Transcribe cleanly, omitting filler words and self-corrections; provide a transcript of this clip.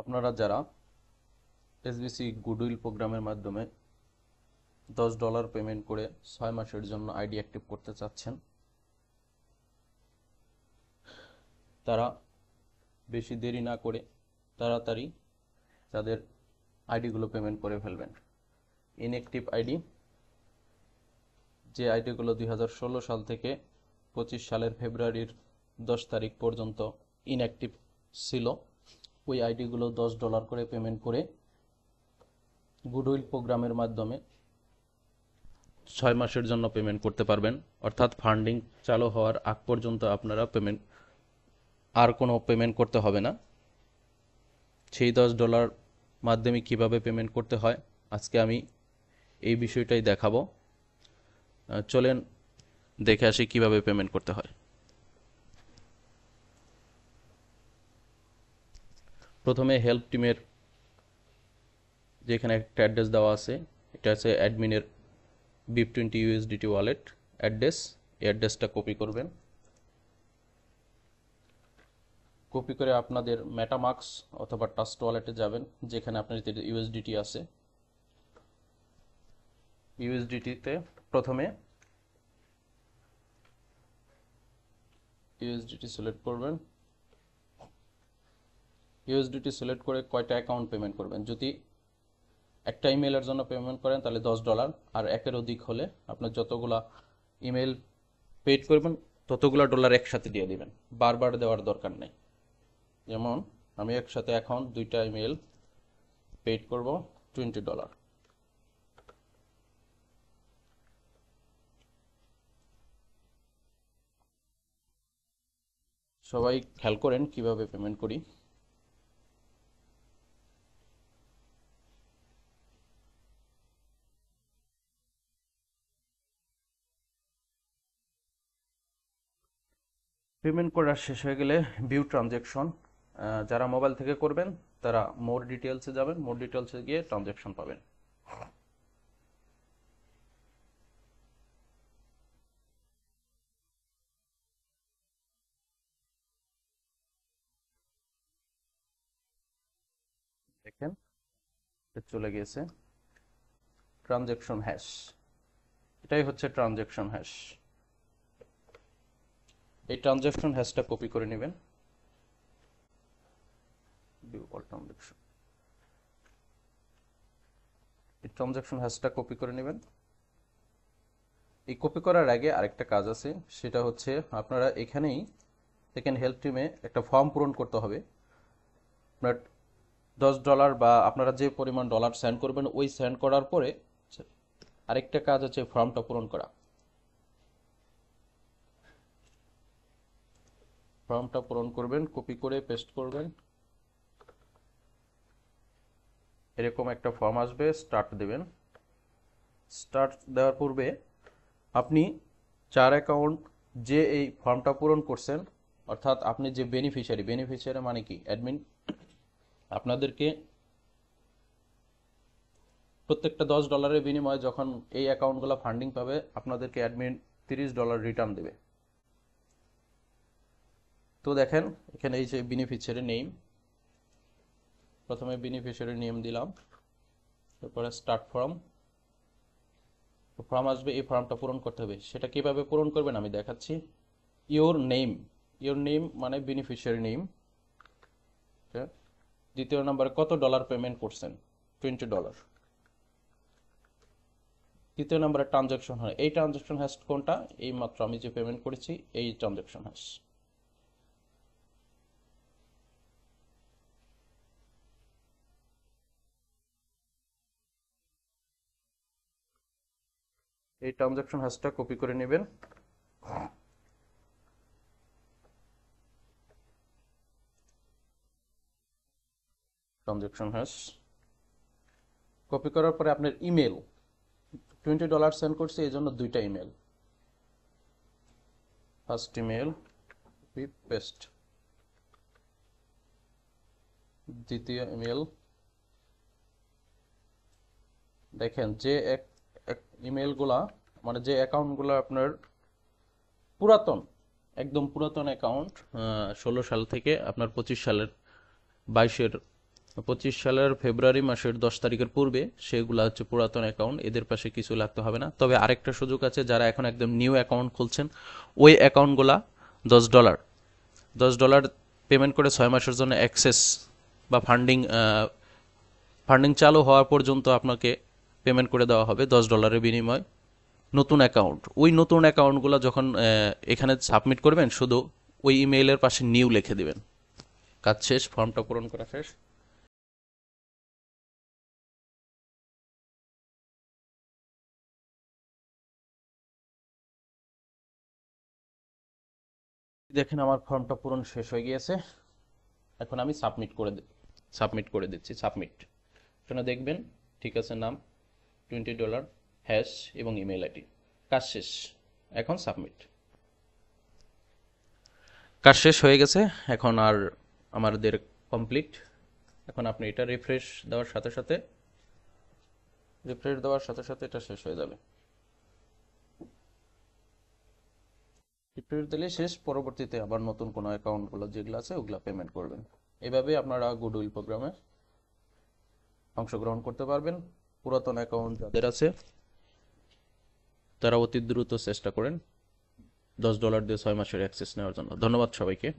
আপনারা যারা SBC goodwill প্রোগ্রামের মাধ্যমে $10 পেমেন্ট করে 6 মাসের জন্য আইডি অ্যাক্টিভ করতে চাচ্ছেন, তারা বেশি দেরি না করে তাড়াতাড়ি তাদের আইডিগুলো পেমেন্ট করে ফেলবেন। ইনঅ্যাক্টিভ আইডি, যে আইডিগুলো 2016 সাল থেকে 25 সালের ফেব্রুয়ারির 10 তারিখ পর্যন্ত ইনঅ্যাক্টিভ ছিল, ওই আইডিগুলো $10 করে পেমেন্ট করে গুডউইল প্রোগ্রামের মাধ্যমে 6 মাসের জন্য পেমেন্ট করতে পারবেন। অর্থাৎ ফান্ডিং চালু হওয়ার আগ পর্যন্ত আপনারা আর কোনো পেমেন্ট করতে হবে না। সেই $10 মাধ্যমে কিভাবে পেমেন্ট করতে হয় আজকে আমি এই বিষয়টাই দেখাবো। চলেন দেখে আসি কিভাবে পেমেন্ট করতে হয়। প্রথমে হেল্প টিমের যেখানে একটা অ্যাড্রেস দেওয়া আছে, এটা আছে অ্যাডমিনের BIP20 USDT ওয়ালেট অ্যাড্রেস। এই অ্যাড্রেসটা কপি করবেন। কপি করে আপনাদের মেটামাক্স অথবা ট্রাস্ট ওয়ালেটে যাবেন, যেখানে আপনার ইউএসডিটি আছে। ইউএসডিটিতে প্রথমে ইউএসডিটি সিলেক্ট করবেন। ইউএসডিটি সিলেক্ট করে কয়টা অ্যাকাউন্ট পেমেন্ট করবেন। যদি একটা ইমেলের জন্য পেমেন্ট করেন তাহলে $10, আর একের অধিক হলে আপনার যতগুলা ইমেল পেড করবেন ততগুলা ডলার একসাথে দিয়ে দিবেন, বারবার দেওয়ার দরকার নেই। যেমন আমি একসাথে এখন 2টা ইমেল পেড করব $20। সবাই খেয়াল করেন কিভাবে পেমেন্ট করি। পেমেন্ট করা শেষ হয়ে গেলে ভিউ ট্রানজ্যাকশন, যারা মোবাইল থেকে করবেন তারা মোর ডিটেলসে যাবেন, মোর ডিটেলসে গিয়ে ট্রানজ্যাকশন পাবেন। দেখেন চলে গিয়েছে ট্রানজ্যাকশন হ্যাশ। এটাই হচ্ছে ট্রানজ্যাকশন হ্যাশ। এই ট্রানজ্যাকশন হ্যাশটা কপি করে নেবেন। এই ট্রানজ্যাকশন হ্যাশটা কপি করে নেবেন। এই কপি করার আগে আরেকটা কাজ আছে, সেটা হচ্ছে আপনারা এখানেই দেখেন হেল্প টিমে একটা ফর্ম পূরণ করতে হবে। আপনার $10 বা আপনারা যে পরিমাণ ডলার সেন্ড করবেন ওই সেন্ড করার পরে আরেকটা কাজ আছে ফর্মটা পূরণ করা। ফর্মটা পূরণ করবেন, কপি করে পেস্ট করবেন। এরকম একটা ফর্ম আসবে, স্টার্ট দেবেন। স্টার্ট দেওয়ার পূর্বে আপনি 4 অ্যাকাউন্ট যে এই ফর্মটা পূরণ করছেন, অর্থাৎ আপনি যে বেনিফিশিয়ারি মানে কি অ্যাডমিন, আপনাদেরকে প্রত্যেকটা $10 বিনিময়ে যখন এই অ্যাকাউন্টগুলো ফান্ডিং পাবে আপনাদেরকে অ্যাডমিন $30 রিটার্ন দেবে। তো দেখেন এখানে এই যে বেনিফিশিয়ারি নেম, প্রথমে বেনিফিশিয়ারি নেম দিলাম, তারপরে স্টার্ট ফর্ম আসবে। এই ফর্মটা পূরণ করতে হবে। সেটা কিভাবে পূরণ করবেন আমি দেখাচ্ছি। ইওর নেম মানে বেনিফিশিয়ারি নেম। দ্বিতীয় নম্বরে কত ডলার পেমেন্ট করছেন, $20। তৃতীয় নম্বরে ট্রানজ্যাকশন হয়, এই ট্রানজ্যাকশন হ্যাশ কোনটা, এই মাত্র আমি যে পেমেন্ট করেছি এই ট্রানজ্যাকশন হ্যাশ। এই ট্রানজ্যাকশন হ্যাশটা কপি করে নেবেন। ট্রানজ্যাকশন হ্যাশ কপি করার পরে আপনার ইমেল, $20 সেন্ড করছে এই জন্য 2টা email. First email copy paste, দ্বিতীয় ইমেল। দেখেন যে ইমেলগুলা মানে যে অ্যাকাউন্টগুলো আপনার পুরাতন, একদম পুরাতন অ্যাকাউন্ট, 16 সাল থেকে আপনার 25 সালের 22-এর 25 সালের ফেব্রুয়ারি মাসের 10 তারিখের পূর্বে সেগুলো হচ্ছে পুরাতন অ্যাকাউন্ট, এদের পাশে কিছু লাগতে হবে না। তবে আরেকটা সুযোগ আছে, যারা এখন একদম নিউ অ্যাকাউন্ট খুলছেন ওই অ্যাকাউন্টগুলা $10 পেমেন্ট করে 6 মাসের জন্য অ্যাক্সেস বা ফান্ডিং চালু হওয়া পর্যন্ত আপনাকে পেমেন্ট করে দেওয়া হবে $10 বিনিময়। নতুন অ্যাকাউন্ট, ওই নতুন অ্যাকাউন্টগুলো যখন এখানে সাবমিট করবেন শুধু ওই ইমেইলের পাশে নিউ লিখে দিবেন। কাজ শেষ, ফর্মটা পূরণ করা শেষ। দেখেন আমার ফর্মটা পূরণ শেষ হয়ে গিয়েছে। এখন আমি সাবমিট করে দিচ্ছি। সাবমিট এখানে দেখবেন ঠিক আছে, নাম $20, হ্যাশ এবং ইমেল আইডি। কাজ শেষ, এখন সাবমিট। কাজ শেষ হয়ে গেছে, এখন আর আমাদের কমপ্লিট। এখন আপনি এটা রিফ্রেশ দেওয়ার সাথে সাথে এটা শেষ হয়ে যাবে। রিফ্রেশ দিলে শেষ, পরবর্তীতে আবার নতুন কোনো অ্যাকাউন্টগুলো যেগুলো আছে ওগুলো পেমেন্ট করবেন। এভাবে আপনারা গুডউইল প্রোগ্রামে অংশগ্রহণ করতে পারবেন। পুরাতন অ্যাকাউন্ট যাদের আছে তারা অতি দ্রুত চেষ্টা করেন $10 দিয়ে 6 মাসের অ্যাক্সেস নেওয়ার জন্য। ধন্যবাদ সবাইকে।